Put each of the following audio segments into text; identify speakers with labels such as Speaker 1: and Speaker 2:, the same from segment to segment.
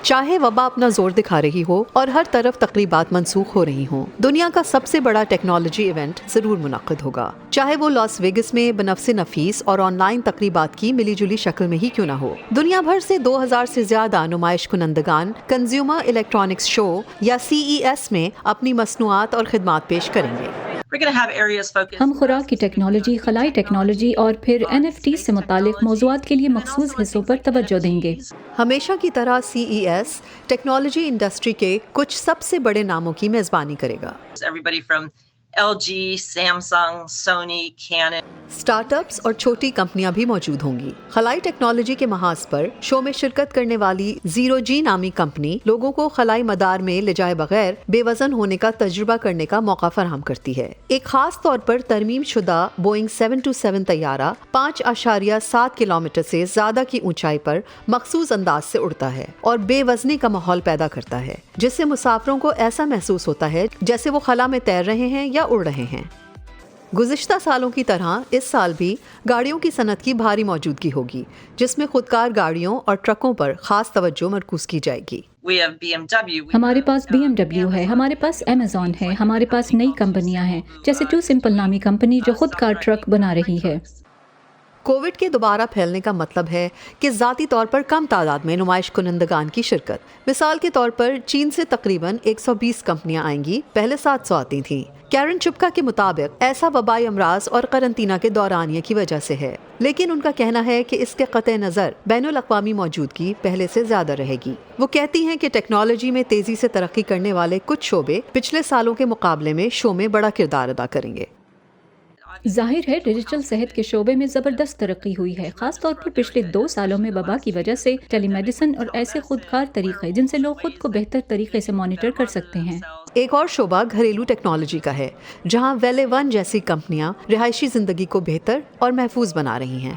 Speaker 1: چاہے وبا اپنا زور دکھا رہی ہو اور ہر طرف تقریبات منسوخ ہو رہی ہوں، دنیا کا سب سے بڑا ٹیکنالوجی ایونٹ ضرور منعقد ہوگا، چاہے وہ لاس ویگس میں بنفس نفیس اور آن لائن تقریبات کی ملی جلی شکل میں ہی کیوں نہ ہو۔ دنیا بھر سے 2000 سے زیادہ نمائش کنندگان کنزیومر الیکٹرانکس شو یا CES میں اپنی مصنوعات اور خدمات پیش کریں گے۔
Speaker 2: ہم خوراک کی ٹیکنالوجی، خلائی ٹیکنالوجی اور پھر NFT سے متعلق موضوعات کے لیے مخصوص حصوں پر توجہ دیں گے۔
Speaker 1: ہمیشہ کی طرح CES ٹیکنالوجی انڈسٹری کے کچھ سب سے بڑے ناموں کی میزبانی کرے گا۔
Speaker 3: LG, Samsung, Sony, Canon.
Speaker 1: Start ups اور چھوٹی کمپنیاں بھی موجود ہوں گی۔ خلائی ٹیکنالوجی کے محاذ پر شو میں شرکت کرنے والی زیرو جی نامی کمپنی لوگوں کو خلائی مدار میں لے جائے بغیر بے وزن ہونے کا تجربہ کرنے کا موقع فراہم کرتی ہے۔ ایک خاص طور پر ترمیم شدہ بوئنگ 727 طیارہ 5.7 کلومیٹر سے زیادہ کی اونچائی پر مخصوص انداز سے اڑتا ہے اور بے وزنی کا ماحول پیدا کرتا ہے، جس سے مسافروں کو ایسا محسوس ہوتا ہے جیسے وہ خلا میں تیر رہے ہیں یا اڑ رہے ہیں۔ گزشتہ سالوں کی طرح اس سال بھی گاڑیوں کی صنعت کی بھاری موجودگی ہوگی، جس میں خودکار گاڑیوں اور ٹرکوں پر خاص توجہ مرکوز کی جائے گی۔
Speaker 2: ہمارے پاس BMW ہے، ہمارے پاس Amazon ہے، ہمارے پاس نئی کمپنیاں ہیں جیسے ٹو سمپل نامی کمپنی جو خودکار ٹرک بنا رہی ہے۔
Speaker 1: کووڈ کے دوبارہ پھیلنے کا مطلب ہے کہ ذاتی طور پر کم تعداد میں نمائش کنندگان کی شرکت۔ مثال کے طور پر چین سے تقریباً 120 کمپنیاں آئیں گی، پہلے 700 آتی تھیں۔ کیرن چپکا کے مطابق ایسا وبائی امراض اور قرنطینہ کے دورانیے کی وجہ سے ہے، لیکن ان کا کہنا ہے کہ اس کے قطع نظر بین الاقوامی موجودگی پہلے سے زیادہ رہے گی۔ وہ کہتی ہیں کہ ٹیکنالوجی میں تیزی سے ترقی کرنے والے کچھ شعبے پچھلے سالوں کے مقابلے میں شو میں بڑا کردار ادا کریں گے۔
Speaker 2: ظاہر ہے ڈیجیٹل صحت کے شعبے میں زبردست ترقی ہوئی ہے، خاص طور پر پچھلے 2 سالوں میں وبا کی وجہ سے ٹیلی میڈیسن اور ایسے خودکار طریقے جن سے لوگ خود کو بہتر طریقے سے مانیٹر کر سکتے ہیں۔
Speaker 1: ایک اور شعبہ گھریلو ٹیکنالوجی کا ہے، جہاں ویلے ون جیسی کمپنیاں رہائشی زندگی کو بہتر اور محفوظ بنا رہی ہیں۔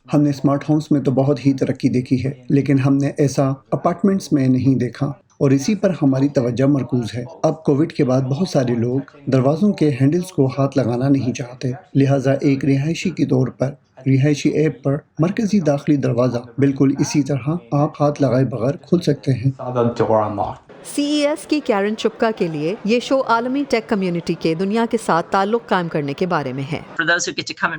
Speaker 4: ہم نے اسمارٹ ہومز میں تو بہت ہی ترقی دیکھی ہے، لیکن ہم نے ایسا اپارٹمنٹس میں نہیں دیکھا، اور اسی پر ہماری توجہ مرکوز ہے۔ اب کووڈ کے بعد بہت سارے لوگ دروازوں کے ہینڈلز کو ہاتھ لگانا نہیں چاہتے، لہٰذا ایک رہائشی کے طور پر رہائشی ایپ پر مرکزی داخلی دروازہ بالکل اسی طرح آپ ہاتھ لگائے بغیر کھل سکتے ہیں۔
Speaker 1: CES کی کیرن چپکا کے لیے یہ شو عالمی ٹیک کمیونٹی کے دنیا کے ساتھ تعلق قائم کرنے کے بارے میں ہے۔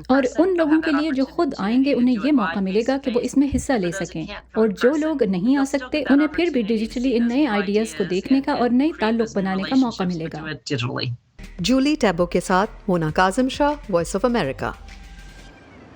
Speaker 2: اور ان لوگوں کے لیے جو خود آئیں گے انہیں یہ موقع ملے گا کہ وہ اس میں حصہ لے سکیں، اور جو لوگ نہیں آ سکتے انہیں پھر بھی ڈیجیٹلی ان نئے آئیڈیاز کو دیکھنے کا اور نئی تعلق بنانے کا موقع ملے گا۔
Speaker 1: جولی ٹیبو کے ساتھ مونا کاظم شاہ، وائس آف امریکہ۔